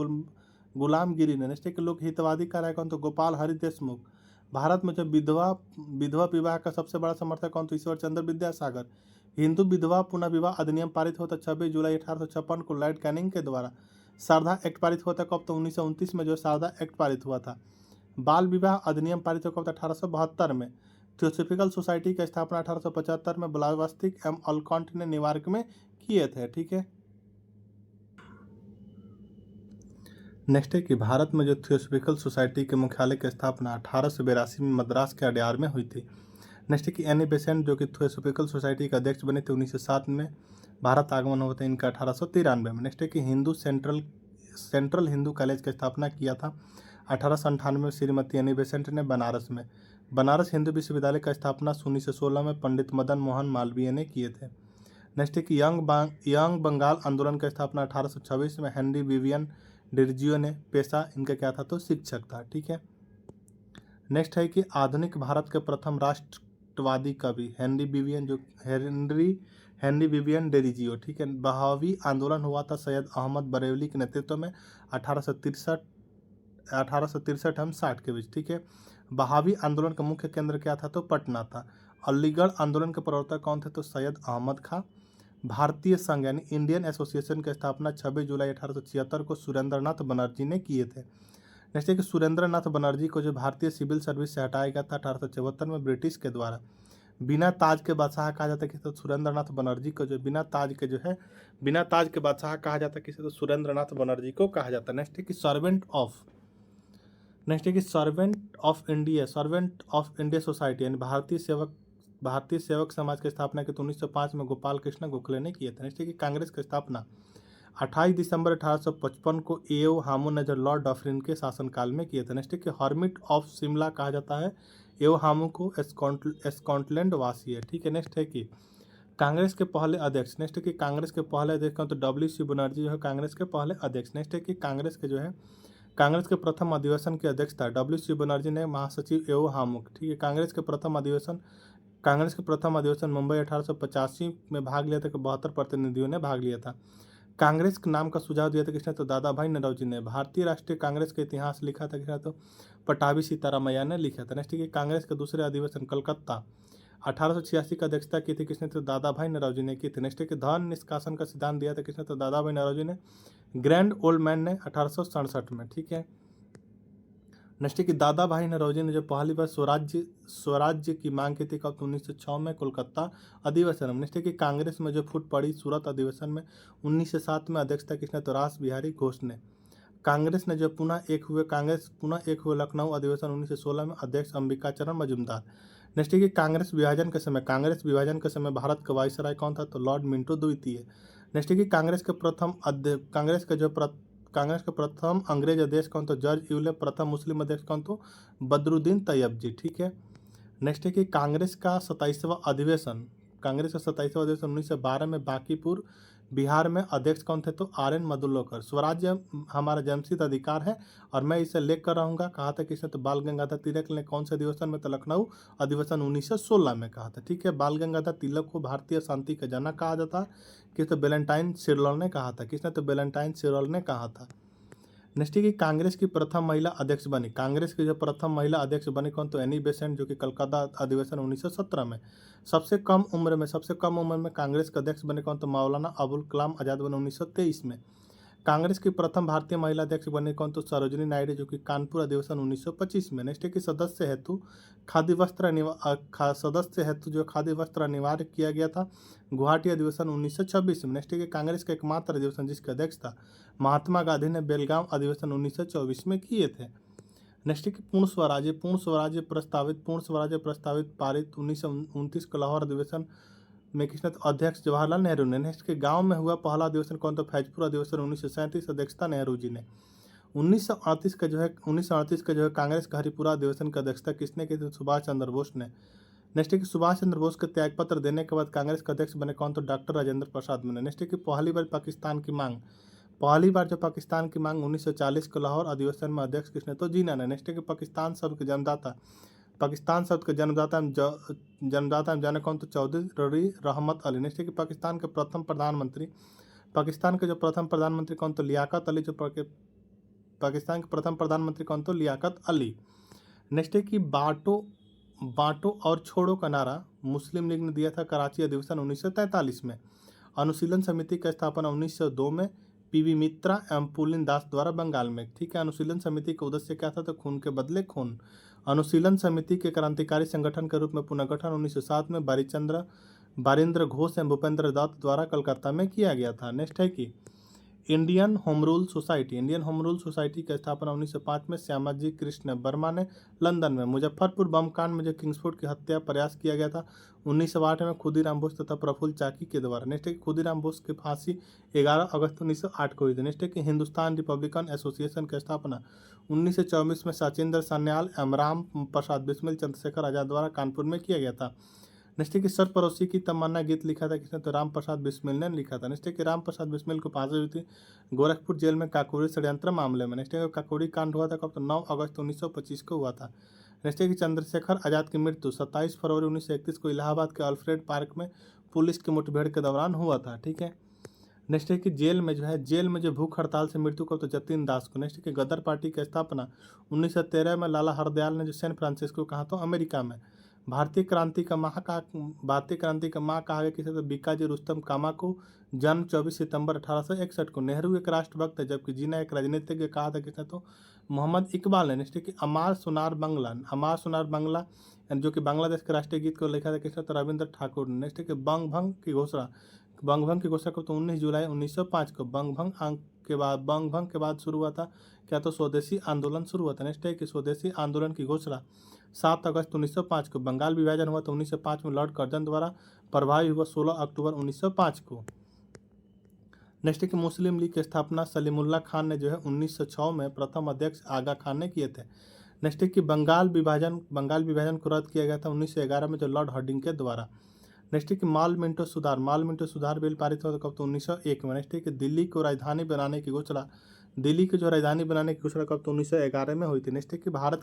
Speaker 1: गुलामगिरी ने। नेक्स्ट है कि लोक हितवादी का कौन? तो गोपाल हरि देशमुख। भारत में जो विधवा विवाह का सबसे बड़ा समर्थक कौन? तो ईश्वर चंद्र विद्यासागर। हिंदू विधवा पुनः विवाह अधिनियम पारित होता 26 जुलाई 1856 को लॉर्ड कैनिंग के द्वारा। शारदा एक्ट पारित होता कब? तो 1929 में जो शारदा एक्ट पारित हुआ था। बाल विवाह अधिनियम पारित हुआ कब? 1872 में। थियोसॉफिकल सोसाइटी की स्थापना 1875 में ब्लावस्टिक एम अलकॉन्ट ने न्यूयॉर्क में किए थे। ठीक है, नेक्स्ट है कि भारत में जो थियोसॉफिकल सोसाइटी के मुख्यालय की स्थापना 1882 में मद्रास के अडयार में हुई थी। नेक्स्ट है कि एनी बेसेंट जो कि थियोसॉफिकल सोसाइटी का अध्यक्ष बने थे 1907 में। भारत आगमन हुआ था इनका 1893 में। नेक्स्ट है कि हिंदू सेंट्रल हिंदू कॉलेज की स्थापना किया था 1898 में श्रीमती एनी बेसेंट ने बनारस में। बनारस हिंदू विश्वविद्यालय का स्थापना 1916 में पंडित मदन मोहन मालवीय ने किए थे। नेक्स्ट है कि यंग बंगाल आंदोलन की स्थापना 1826 में हेनरी विवियन डिरजियो ने। पेशा इनका क्या था? तो शिक्षक था। ठीक है, नेक्स्ट है कि आधुनिक भारत के प्रथम राष्ट्रवादी कवि हेनरी विवियन डिरजियो। ठीक है, बहावी आंदोलन हुआ था सैयद अहमद बरेलवी के नेतृत्व में 1863 एवं 60 के बीच। ठीक है, बहावी आंदोलन का मुख्य केंद्र क्या था? तो पटना था। अलीगढ़ आंदोलन के प्रवर्तक कौन थे? तो सैयद अहमद खां। भारतीय संघ यानी इंडियन एसोसिएशन की स्थापना 26 जुलाई 1876 को सुरेंद्रनाथ बनर्जी ने किए थे। नेक्स्ट है कि सुरेंद्रनाथ बनर्जी को जो भारतीय सिविल सर्विस से हटाया गया था 1874 में ब्रिटिश के द्वारा। बिना ताज के बादशाह कहा जाता है कि तो सुरेंद्रनाथ बनर्जी को जो बिना ताज के बादशाह कहा जाता है किसे? तो सुरेंद्रनाथ बनर्जी को कहा जाता है। नेक्स्ट है कि सर्वेंट ऑफ इंडिया सोसाइटी यानी भारतीय सेवक समाज की स्थापना की तो 1905 में गोपाल कृष्ण गोखले ने किया था। नेक्स्ट है कि कांग्रेस की स्थापना 28 दिसंबर 1855 को एओ हामू ने जो लॉर्ड डफरिन के शासनकाल में किए थे। नेक्स्ट है कि हर्मिट ऑफ शिमला कहा जाता है एओ हामू को। स्कॉटलैंड वासी है। ठीक है, नेक्स्ट है कि कांग्रेस के पहले अध्यक्ष। नेक्स्ट है कि कांग्रेस के पहले अध्यक्ष तो WC बनर्जी जो है कांग्रेस के पहले अध्यक्ष। नेक्स्ट है कि कांग्रेस के प्रथम अधिवेशन के अध्यक्ष था WC बनर्जी ने। महासचिव एओ हामू। ठीक है, कांग्रेस के प्रथम अधिवेशन मुंबई 1885 में भाग लिया था कि 72 प्रतिनिधियों ने भाग लिया था। कांग्रेस के नाम का सुझाव दिया था किसने? तो दादा भाई नौरोजी ने। भारतीय राष्ट्रीय कांग्रेस का इतिहास लिखा था किसने? तो पटाभी सीतारामैया ने लिखा था। नेक्स्ट है कांग्रेस के दूसरे अधिवेशन कलकत्ता 1886 का अध्यक्षता की थी किसने? तो दादा भाई नौरोजी ने की थी। नेक्स्ट है कि धन निष्कासन का सिद्धांत दिया था किसने? तो दादा भाई नौरोजी ने। ग्रैंड ओल्ड मैन ने 1867 में। ठीक है, नेक्स्ट है कि दादा भाई नौरोजी ने जो पहली बार स्वराज्य की मांग की थी कब? 1906 में कोलकाता अधिवेशन में। नेक्स्ट है कि कांग्रेस में जो फूट पड़ी सूरत अधिवेशन में 1907 में अध्यक्षता किसने? तो रास बिहारी घोष ने। कांग्रेस जो पुनः एक हुए लखनऊ अधिवेशन 1916 में अध्यक्ष अंबिकाचरण मजूमदार। नेक्स्ट है कि कांग्रेस विभाजन के समय भारत का वायसराय कौन था? तो लॉर्ड मिंटो द्वितीय। नेक्स्ट है कि कांग्रेस के प्रथम अंग्रेज अध्यक्ष कौन? तो जॉर्ज यूले। प्रथम मुस्लिम अध्यक्ष कौन? तो बदरुद्दीन तैयब जी। ठीक है, नेक्स्ट है कि कांग्रेस का 27वां कांग्रेस का 27वां अधिवेशन 1912 में बांकीपुर बिहार में। अध्यक्ष कौन थे? तो RN मधुलोकर। स्वराज्य हमारा जन्मसिद्ध अधिकार है और मैं इसे लेकर रहूंगा, कहा था किसने? तो बाल गंगाधर तिलक ने। कौन से अधिवेशन में? तो लखनऊ अधिवेशन 1916 में कहा था। ठीक है, बाल गंगाधर तिलक को भारतीय शांति का जनक कहा जाता है। किस? तो वेलेंटाइन सिरल ने कहा था। किसने? तो वेलेंटाइन सिरल ने कहा था। नेक्स्ट की कांग्रेस की प्रथम महिला अध्यक्ष बनी। कांग्रेस की जो प्रथम महिला अध्यक्ष बनी कौन? तो एनी बेसेंट, जो कि कलकत्ता अधिवेशन 1917 में। सबसे कम उम्र में कांग्रेस के अध्यक्ष बने कौन? तो मौलाना अबुल कलाम आजाद बने 1923 में। कांग्रेस की प्रथम भारतीय महिला अध्यक्ष बने कौन? तो सरोजिनी नायडू, जो कि कानपुर अधिवेशन 1925 में। नेक्स्ट की सदस्य हेतु जो खादी वस्त्र अनिवार्य किया गया था, गुवाहाटी अधिवेशन 1926 में। नेक्स्ट की कांग्रेस का एकमात्र अधिवेशन जिसके अध्यक्ष था महात्मा गांधी ने बेलगांव अधिवेशन 1924 में किए थे। नेक्स्ट की पूर्ण स्वराज्य प्रस्तावित पारित 1929 के लाहौर अधिवेशन में किसने? तो अध्यक्ष जवाहरलाल नेहरू ने। नेक्स्ट के गांव में हुआ पहला अधिवेशन कौन? तो फैजपुर अधिवेशन 1937, अध्यक्षता नेहरू जी ने। 1938 का जो है कांग्रेस का हरिपुरा अधिवेशन की अध्यक्षता किसने की? तो सुभाष चंद्र बोस ने। नेक्स्ट की सुभाष चंद्र बोस के त्यागपत्र देने के बाद कांग्रेस के अध्यक्ष बने कौन? तो डॉक्टर राजेंद्र प्रसाद बने। नेक्स्ट की पहली बार जो पाकिस्तान की मांग 1940 के लाहौर अधिवेशन में अध्यक्ष किसने? तो जीना ने। नेक्स्ट की पाकिस्तान शब्द के जन्मदाता जाने कौन? तो चौधरी रहमत अली। नेक्स्ट की पाकिस्तान के जो प्रथम प्रधानमंत्री कौन? तो लियाकत अली। पाकिस्तान के प्रथम प्रधानमंत्री कौन? तो लियाकत अली। नेक्स्ट की बांटो और छोड़ो का नारा मुस्लिम लीग ने दिया था कराची अधिवेशन 1943 में। अनुशीलन समिति का स्थापना 1902 में PV मित्रा एवं पुलिन दास द्वारा बंगाल में। ठीक है, अनुशीलन समिति का उद्देश्य क्या था? तो खून के बदले खून। अनुशीलन समिति के क्रांतिकारी संगठन के रूप में पुनर्गठन 1907 में बारिंद्र घोष एवं भूपेंद्र दत्त द्वारा कलकत्ता में किया गया था। नेक्स्ट है कि इंडियन होम रूल सोसाइटी की स्थापना 1905 में श्यामाजी कृष्ण वर्मा ने लंदन में। मुजफ्फरपुर बम कांड में जो किंग्सफोर्ड की हत्या प्रयास किया गया था 1908 में खुदीराम बोस तथा प्रफुल्ल चाकी के द्वारा। नेक्स्ट है कि खुदीराम बोस की फांसी 11 अगस्त 1908 को हुई थी। नेक्स्ट है कि हिंदुस्तान रिपब्लिकन एसोसिएशन की स्थापना 1924 में सचिंद्र सान्याल एवं राम प्रसाद बिस्मिल चंद्रशेखर आजाद द्वारा कानपुर में किया गया था। नेक्स्ट की सरपरोसी की तमन्ना गीत लिखा था किसने? तो राम प्रसाद बिस्मिल ने लिखा था। नेक्स्ट की राम प्रसाद बिस्मिल को फांसी हुई थी गोरखपुर जेल में काकोरी षड्यंत्र मामले में। नेक्स्ट काकोरी कांड हुआ था कब? तो 9 अगस्त 1925 को हुआ था। नेक्स्ट की चंद्रशेखर आजाद की मृत्यु 27 फरवरी 1931 को इलाहाबाद के अल्फ्रेड पार्क में पुलिस की मुठभेड़ के दौरान हुआ था। ठीक है, नेक्स्ट है कि जेल में जो भूख हड़ताल से मृत्यु को तो जतिन दास को। नेक्स्ट की गदर पार्टी की स्थापना 1913 में लाला हरदयाल ने जो सैन फ्रांसिस्को कहा तो अमेरिका में। भारतीय क्रांति का माह कहा गया किसे? तो बीकाजी रुस्तम कामा को। जन्म 24 सितंबर 1861 को। नेहरू एक राष्ट्रभक्त है जबकि जीना एक राजनीतिज्ञ कहा था किसने? तो मोहम्मद इकबाल ने। नेक्स्ट की अमार सुनार बंगला जो कि बांग्लादेश के राष्ट्रीय गीत को लिखा था किसने? तो रविंद्र ठाकुर ने। नेक्स्ट की बंग भंग की घोषणा कब? तो 19 जुलाई 1905 को। बंग भंग के बाद शुरू हुआ था क्या? तो स्वदेशी आंदोलन शुरू हुआ था। नेक्स्ट है कि स्वदेशी आंदोलन की घोषणा 7 अगस्त 1905 को। बंगाल विभाजन हुआ तो 1905 में लॉर्ड कर्जन द्वारा प्रभावी हुआ 16 अक्टूबर 1905 को। नेक्स्ट है कि मुस्लिम लीग की स्थापना सलीमुल्लाह खान ने जो है 1906 में, प्रथम अध्यक्ष आगा खान ने किए थे। नेक्स्ट है कि बंगाल विभाजन को रद्द किया गया था 1911 में जो लॉर्ड हार्डिंग के द्वारा। नेक्स्ट है कि माल मिंटो सुधार बिल पारित हुआ कब? तो 1901 में। नेक्स्ट है कि दिल्ली की जो राजधानी बनाने की घोषणा कब? तो 1911 में हुई थी। नेक्स्ट है कि भारत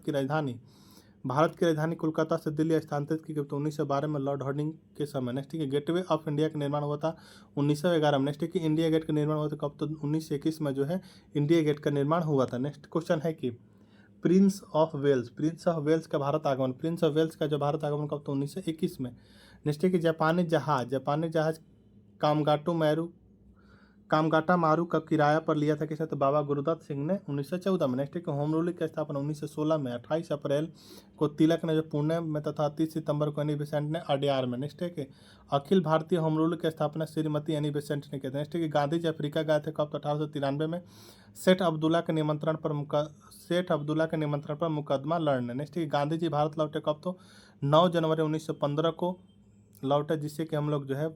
Speaker 1: की राजधानी कोलकाता से दिल्ली स्थानांतरित की गई तो 1912 में लॉर्ड हार्डिंग के समय। नेक्स्ट है कि गेटवे ऑफ इंडिया का निर्माण हुआ था 1911 में। नेक्स्ट है कि इंडिया गेट का निर्माण हुआ था कब? तो 1921 में जो है इंडिया गेट का निर्माण हुआ था। नेक्स्ट क्वेश्चन है कि प्रिंस ऑफ वेल्स का भारत आगमन कब? तो 1921 में। नेक्स्ट है कि जापानी जहाज कामगाटा मारू का किराया पर लिया था किसने? तो बाबा गुरुदत्त सिंह ने 1914 में। नेक्स्ट है कि होम रूल की स्थापना 1916 में। 28 अप्रैल को तिलक ने जो पुणे में तथा 30 सितंबर को एनी बेसेंट ने अडयार में। नेक्स्ट है कि अखिल भारतीय होम रूल की स्थापना श्रीमती एनी बेसेंट ने की थी। नेक्स्ट है कि गांधी जी अफ्रीका गए थे कब? तो 1893 में। सेठ अब्दुल्ला के निमंत्रण पर मुकदमा लड़ने। नेक्स्ट है कि गांधी जी भारत लौटे कब? तो 9 जनवरी 1915 को लौटे, जिससे कि हम लोग जो है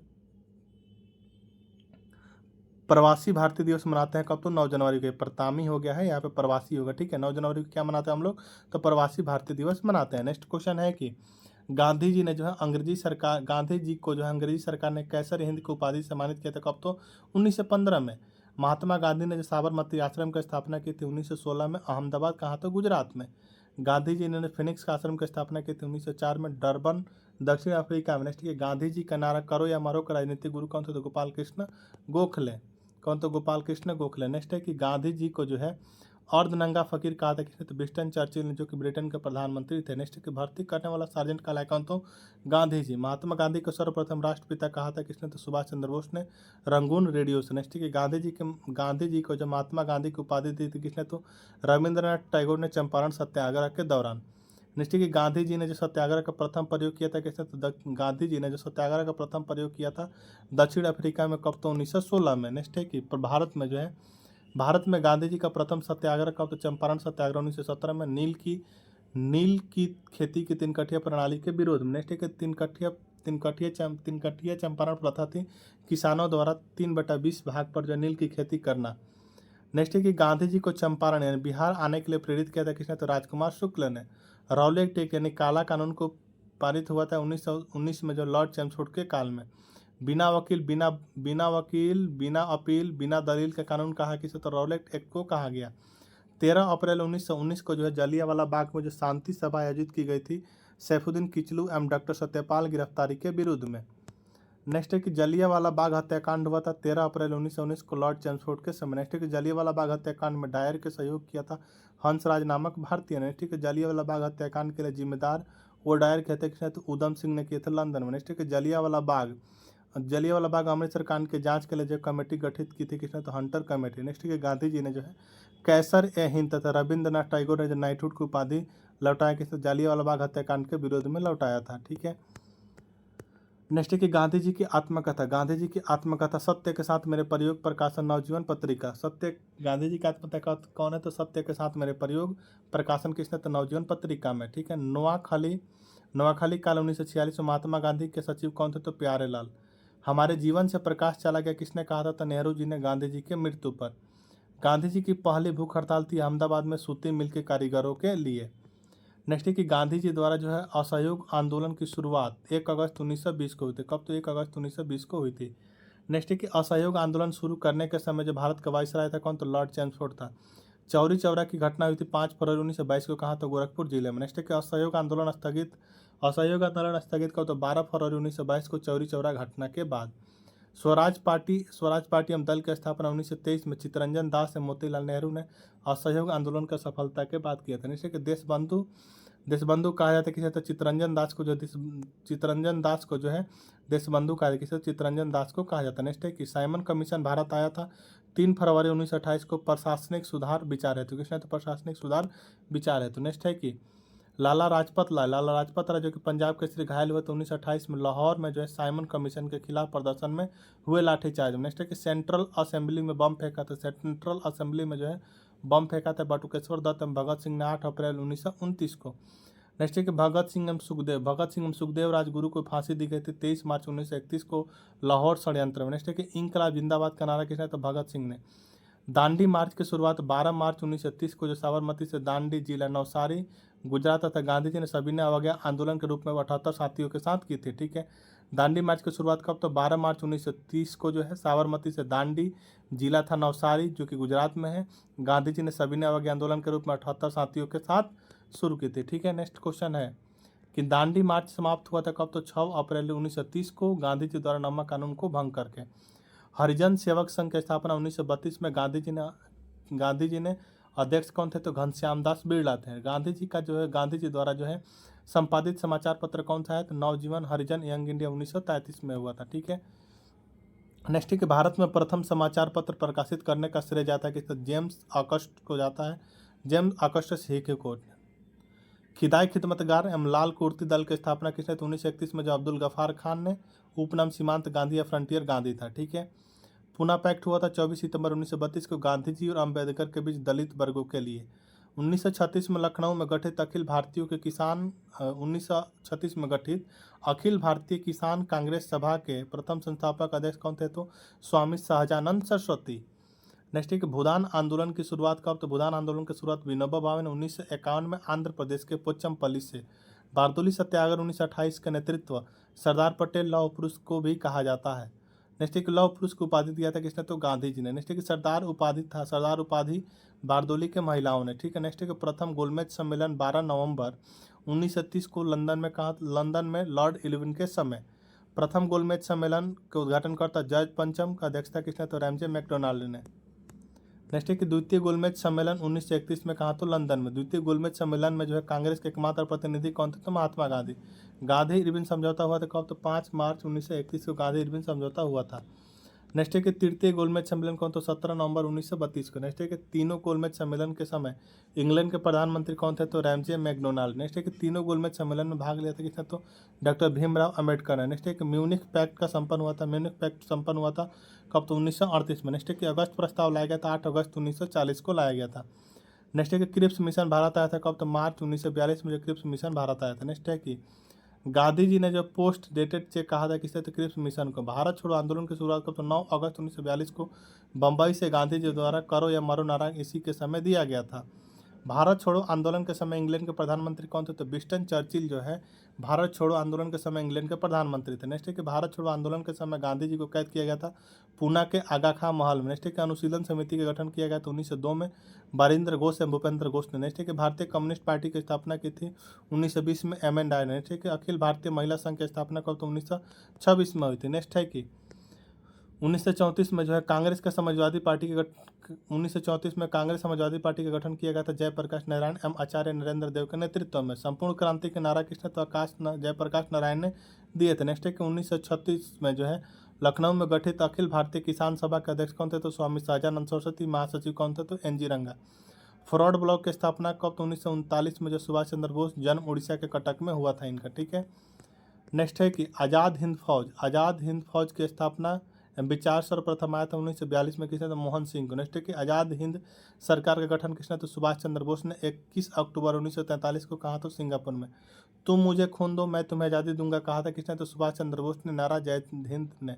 Speaker 1: प्रवासी भारतीय दिवस मनाते हैं कब? तो 9 जनवरी को। प्रतामी हो गया है, यहाँ पे प्रवासी होगा। ठीक है, 9 जनवरी को क्या मनाते हैं हम लोग? तो प्रवासी भारतीय दिवस मनाते हैं। नेक्स्ट क्वेश्चन है कि गांधी जी ने जो है अंग्रेजी सरकार, गांधी जी को जो है अंग्रेजी सरकार ने कैसर हिंद की उपाधि से सम्मानित किया था, कब? तो 1915 में। महात्मा गांधी ने जो साबरमती आश्रम की स्थापना की थी 1916 में, अहमदाबाद, कहाँ? तो गुजरात में। गांधी जी ने फिनिक्स का आश्रम की स्थापना की थी 1904 में, डरबन, दक्षिण अफ्रीका में। नेक्स्ट है गांधी जी का नारा करो या मरो का राजनीतिक गुरु कौन थे? तो गोपाल कृष्ण गोखले। कौन? तो गोपाल कृष्ण गोखले। नेक्स्ट है कि गांधी जी को जो है अर्धनंगा फकीर कहा था किसने? तो विंस्टन चर्चिल ने, जो कि ब्रिटेन के प्रधानमंत्री थे। नेक्स्ट की भर्ती करने वाला सार्जेंट कहलाया कौन? तो गांधी जी। महात्मा गांधी को सर्वप्रथम राष्ट्रपिता कहा था किसने? तो सुभाष चंद्र बोस ने, रंगून रेडियो से। नेक्स्ट की गांधी जी को जो महात्मा गांधी की उपाधि दी थी किसने? तो रविंद्रनाथ टैगोर ने चंपारण सत्याग्रह के दौरान। नेक्स्ट की गांधी जी ने जो सत्याग्रह का प्रथम प्रयोग किया था किसने? तो गांधी जी ने जो सत्याग्रह का प्रथम प्रयोग किया था दक्षिण अफ्रीका में, कब? तो 1916 में। नेक्स्ट है कि भारत में जो है, भारत में गांधी जी का प्रथम सत्याग्रह कब? तो चंपारण सत्याग्रह 1917 में, नील की खेती की तिनकठिया प्रणाली के विरोध में। नेक्स्ट है कि तिनकठिया चंपारण प्रथा थी किसानों द्वारा 3/20 भाग पर जो नील की खेती करना। नेक्स्ट है कि गांधी जी को चंपारण यानी बिहार आने के लिए प्रेरित किया था किसने? तो राजकुमार शुक्ल ने। रौलेट एक्ट यानी काला कानून को पारित हुआ था 1919 में, जो लॉर्ड चैम्सफोर्ड के काल में। बिना अपील बिना दलील का कानून कहा किसे? तो रौलेट एक्ट को कहा गया। 13 अप्रैल 1919 को जो है जलियांवाला बाग में जो शांति सभा आयोजित की गई थी सैफुद्दीन किचलू एवं डॉक्टर सत्यपाल गिरफ्तारी के विरुद्ध में। नेक्स्ट है कि जलियांवाला बाग हत्याकांड हुआ था 13 अप्रैल 1919 को लॉर्ड चैम्सफोर्ड के समय। नेक्स्ट है कि जलियांवाला बाग हत्याकांड में डायर के सहयोग किया था हंसराज नामक भारतीय ने। नेक्स्ट है कि जलियांवाला बाग हत्याकांड के लिए जिम्मेदार वो डायर के हत्या तो उधम सिंह ने किए थे लंदन में। नेक्स्ट है कि जलियांवाला बाग अमृतसर कांड के जांच के लिए जो कमेटी गठित की थी किसने? तो हंटर कमेटी। नेक्स्ट है कि गांधी जी ने जो है कैसर ए हिंद तथा रविंद्रनाथ टैगोर ने जो नाइटहुड की उपाधि लौटाया किसने? जलियांवाला बाग हत्याकांड के विरोध में लौटाया था। ठीक है। नेक्स्ट है कि गांधी जी की आत्मकथा। गांधी जी की आत्मकथा सत्य के साथ मेरे प्रयोग, प्रकाशन नवजीवन पत्रिका। गांधी जी की आत्मकथा कौन है? तो सत्य के साथ मेरे प्रयोग, प्रकाशन किसने? तो नवजीवन पत्रिका में। ठीक है। नोआखाली काल 1946 में महात्मा गांधी के सचिव कौन थे? तो प्यारे लाल। हमारे जीवन से प्रकाश चला गया किसने कहा था? तो नेहरू जी ने गांधी जी के मृत्यु पर। गांधी जी की पहली भूख हड़ताल थी अहमदाबाद में सूती मिल के कारीगरों के लिए। नेक्स्ट है कि गांधी जी द्वारा जो है असहयोग आंदोलन की शुरुआत 1 अगस्त 1920 को हुई थी। कब? तो 1 अगस्त 1920 को हुई थी। नेक्स्ट है कि असहयोग आंदोलन शुरू करने के समय जो भारत का वायसराय था कौन? तो लॉर्ड चैम्सफोर्ड था। चौरी चौरा की घटना हुई थी 5 फरवरी 1922 को, कहाँ? तो गोरखपुर जिले में। नेक्स्ट है कि असहयोग आंदोलन स्थगित कब? तो 12 फरवरी 1922 को चौरी चौरा घटना के बाद। स्वराज पार्टी एवं दल की स्थापना 1923 में चित्तरंजन दास एवं मोतीलाल नेहरू ने असहयोग आंदोलन का सफलता के बाद किया था। जैसे कि देशबंधु कहा जाता है किसे? तो चित्तरंजन दास को जो है देशबंधु कहा जाता है किसे? चित्तरंजन दास को कहा जाता है। नेक्स्ट है कि साइमन कमीशन भारत आया था 3 फरवरी 1928 को प्रशासनिक सुधार विचार हेतु। किसने? तो प्रशासनिक सुधार विचार हेतु। नेक्स्ट है कि लाला लाजपत राय जो कि पंजाब के श्री घायल हुए तो 1928 में लाहौर में जो है साइमन कमीशन के खिलाफ प्रदर्शन में हुए लाठीचार्ज में। नेक्स्ट है कि सेंट्रल असेंबली में बम फेंका था। सेंट्रल असेंबली में जो है बम फेंका था बटुकेश्वर दत्त एवं भगत सिंह ने 8 अप्रैल 1929 को। नेक्स्ट है कि भगत सिंह एवं सुखदेव राजगुरु को फांसी दी गई थी 23 मार्च 1931 को लाहौर षड्यंत्र में। नेक्स्ट है कि इंकलाब जिंदाबाद का नारा किसने? तो भगत सिंह ने। दांडी मार्च की शुरुआत 12 मार्च 1930 को जो साबरमती से दांडी जिला नवसारी गुजरात तथा गांधी जी ने सविनय अवज्ञा आंदोलन के रूप में 78 साथियों के साथ की थी। ठीक है। दांडी मार्च की शुरुआत कब? तो 12 मार्च 1930 को जो है साबरमती से दांडी जिला था नवसारी जो कि गुजरात में है, गांधी जी ने सविनय अवज्ञा आंदोलन के रूप में 78 साथियों के साथ शुरू की थी। ठीक है। नेक्स्ट क्वेश्चन है कि दांडी मार्च समाप्त हुआ था कब? तो 6 अप्रैल 1930 को गांधी जी द्वारा नमक कानून को भंग करके। हरिजन सेवक संघ की स्थापना 1932 में गांधी जी ने अध्यक्ष कौन थे? तो घनश्याम दास बिरला थे। गांधी जी द्वारा जो है संपादित समाचार पत्र कौन सा है? तो नवजीवन, हरिजन, यंग इंडिया 1933 में हुआ था। ठीक है। नेक्स्ट है कि भारत में प्रथम समाचार पत्र प्रकाशित करने का श्रेय जाता है कि तो जेम्स ऑगस्ट को जाता है। जेम्स ऑगस्टस हिके को। खिदाई खिदमतगार एवं लाल कुर्ती दल की स्थापना किसने? तो 1931 में जो अब्दुल गफार खान ने। उपनाम सीमांत गांधी या फ्रंटियर गांधी था। ठीक है। पूना पैक्ट हुआ था 24 सितंबर 1932 को गांधी जी और अम्बेडकर के बीच दलित वर्गों के लिए। 1936 में लखनऊ में गठित अखिल भारतीय किसान कांग्रेस सभा के प्रथम संस्थापक अध्यक्ष कौन थे? तो स्वामी सहजानंद सरस्वती। नेक्स्ट है कि भूदान आंदोलन की शुरुआत कब? तो भूदान आंदोलन की शुरुआत विनोबा भावे ने 1951 में आंध्र प्रदेश के पोचमपल्ली से बारदोली सत्याग्रह 1928 का नेतृत्व सरदार पटेल लौह पुरुष को भी कहा जाता है। नेक्स्ट है कि लौह पुरुष को उपाधि दिया था किसने, तो गांधी जी ने। नेक्स्ट है कि सरदार उपाधि था, सरदार उपाधि बारदोली के महिलाओं ने, ठीक है। नेक्स्ट है कि प्रथम गोलमेज सम्मेलन 12 नवंबर 1930 को लंदन में कहा, लंदन में लॉर्ड इरविन के समय। प्रथम गोलमेज सम्मेलन के उद्घाटनकर्ता जॉर्ज पंचम का अध्यक्षता किसने, तो रैमजे मैकडोनाल्ड ने। नेक्स्ट है कि द्वितीय गोलमेज सम्मेलन 1931 में कहा, तो लंदन में। द्वितीय गोलमेज सम्मेलन में जो है कांग्रेस के एकमात्र प्रतिनिधि कौन थे, तो महात्मा गांधी। गांधी इरविन समझौता हुआ था कब, तो 5 मार्च 1931 को गांधी इरविन समझौता हुआ था। नेक्स्ट है कि तृतीय गोलमेज सम्मेलन कौन, तो 17 नवंबर 1932 को। नेक्स्ट है कि तीनों गोलमेज सम्मेलन के समय इंग्लैंड के प्रधानमंत्री कौन थे, तो रैमजे मैकडोनाल्ड। नेक्स्ट है कि तीनों गोलमेज सम्मेलन में भाग लिया था किसने, तो डॉक्टर भीमराव अम्बेडकर ने। नेक्स्ट है कि म्यूनिख पैक्ट का संपन्न हुआ था, म्यूनिख पैक्ट संपन्न हुआ था कब, तो 1938 में। नेक्स्ट है कि अगस्त प्रस्ताव लाया गया था, 8 अगस्त 1940 को लाया गया था। नेक्स्ट है कि क्रिप्स मिशन भारत आया था कब, तो मार्च 1942 में जो क्रिप्स मिशन भारत आया था। नेक्स्ट है कि गांधी जी ने जो पोस्ट डेटेड चेक कहा था किससे, तो क्रिप्स मिशन को। भारत छोड़ो आंदोलन की शुरुआत कब, तो 9 अगस्त 1942 को बम्बई से गांधी जी द्वारा करो या मरो नारा इसी के समय दिया गया था। भारत छोड़ो आंदोलन के समय इंग्लैंड के प्रधानमंत्री कौन थे, तो विंस्टन चर्चिल जो है भारत छोड़ो आंदोलन के समय इंग्लैंड के प्रधानमंत्री थे। नेक्स्ट है कि भारत छोड़ो आंदोलन के समय गांधी जी को कैद किया गया था पूना के आगा खां महल में। नेक्स्ट है कि अनुशीलन समिति का गठन किया गया था 1902 में बारिंद्र घोष एवं भूपेंद्र घोष ने। नेक्स्ट है कि भारतीय कम्युनिस्ट पार्टी की स्थापना की थी 1920 में एम.एन. डायर ने। नेक्स्ट है कि अखिल भारतीय महिला संघ की स्थापना कब, तो 1926 में हुई थी। नेक्स्ट है कि 1934 में जो है कांग्रेस का समाजवादी पार्टी के 1934 में कांग्रेस समाजवादी पार्टी का गठन किया गया था जयप्रकाश नारायण एवं आचार्य नरेंद्र देव के नेतृत्व में। संपूर्ण क्रांति के नारा किसने, तो जयप्रकाश नारायण ने दिए थे। नेक्स्ट है कि 1936 में जो है लखनऊ में गठित अखिल भारतीय किसान सभा के अध्यक्ष कौन थे, तो स्वामी सहजानंद सरस्वती। महासचिव कौन थे, तो एन.जी. रंगा। फॉरवर्ड ब्लॉक की स्थापना कब, तो 1939 में जो सुभाष चंद्र बोस, जन्म उड़ीसा के कटक में हुआ था इनका, ठीक है। नेक्स्ट है कि आज़ाद हिंद फौज की स्थापना विचार सर्वप्रथम आया था 1942 में किसने, तो मोहन सिंह को। नेक्स्ट है कि आज़ाद हिंद सरकार का गठन किसने, तो सुभाष चंद्र बोस ने 21 अक्टूबर 1943 को कहा, तो सिंगापुर में। तुम मुझे खून दो मैं तुम्हें आज़ादी दूंगा कहा था किसने, तो सुभाष चंद्र बोस ने। नारा जय हिंद ने।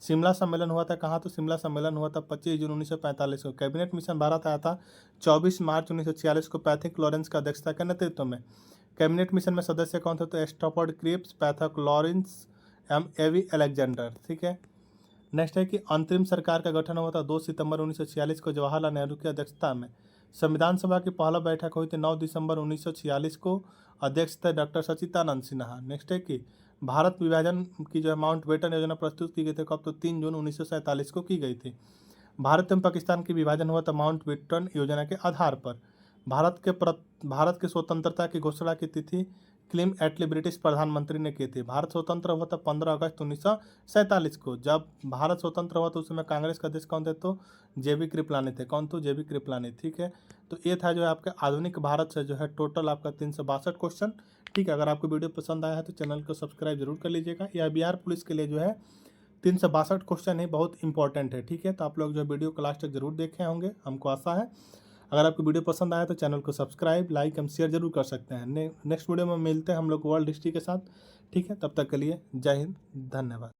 Speaker 1: शिमला सम्मेलन हुआ था कहाँ, तो शिमला सम्मेलन हुआ था 25 जून 1945 को। कैबिनेट मिशन भारत आया था 24 मार्च 1946 को पैथिक लॉरेंस का अध्यक्षता के नेतृत्व में। कैबिनेट मिशन में सदस्य कौन थे, तो स्टॉफर्ड क्रिप्स, पैथिक लॉरेंस एम एवी अलेक्जेंडर, ठीक है। नेक्स्ट है कि अंतरिम सरकार का गठन हुआ था 2 सितंबर 1946 को जवाहरलाल नेहरू की अध्यक्षता में। संविधान सभा की पहला बैठक हुई थी 9 दिसंबर 1946 को। अध्यक्ष थे डॉक्टर सच्चिदानंद सिन्हा। नेक्स्ट है कि भारत विभाजन की जो है माउंटबेटन योजना प्रस्तुत की गई थी कब, तो 3 जून 1947 को की गई थी। भारत एवं पाकिस्तान की विभाजन हुआ था माउंटबेटन योजना के आधार पर। भारत की स्वतंत्रता की घोषणा की तिथि क्लिम एटली ब्रिटिश प्रधानमंत्री ने की थी। भारत स्वतंत्र हुआ था 15 अगस्त 1947 को। जब भारत स्वतंत्र हुआ तो उस समय कांग्रेस का अध्यक्ष कौन थे, तो जे.बी. कृपलानी थे। कौन, तो जे.बी. कृपलानी, ठीक है। तो ये था जो है आपका आधुनिक भारत से जो है टोटल आपका 362 क्वेश्चन, ठीक है। अगर आपको वीडियो पसंद आया है तो चैनल को सब्सक्राइब जरूर कर लीजिएगा। यह बिहार पुलिस के लिए जो है 362 क्वेश्चन है, बहुत इंपॉर्टेंट है, ठीक है। तो आप लोग जो वीडियो को लास्ट तक जरूर देखे होंगे, हमको आशा है। अगर आपको वीडियो पसंद आया तो चैनल को सब्सक्राइब, लाइक एवं शेयर जरूर कर सकते हैं। नेक्स्ट वीडियो में मिलते हैं हम लोग वर्ल्ड हिस्ट्री के साथ, ठीक है। तब तक के लिए जय हिंद, धन्यवाद।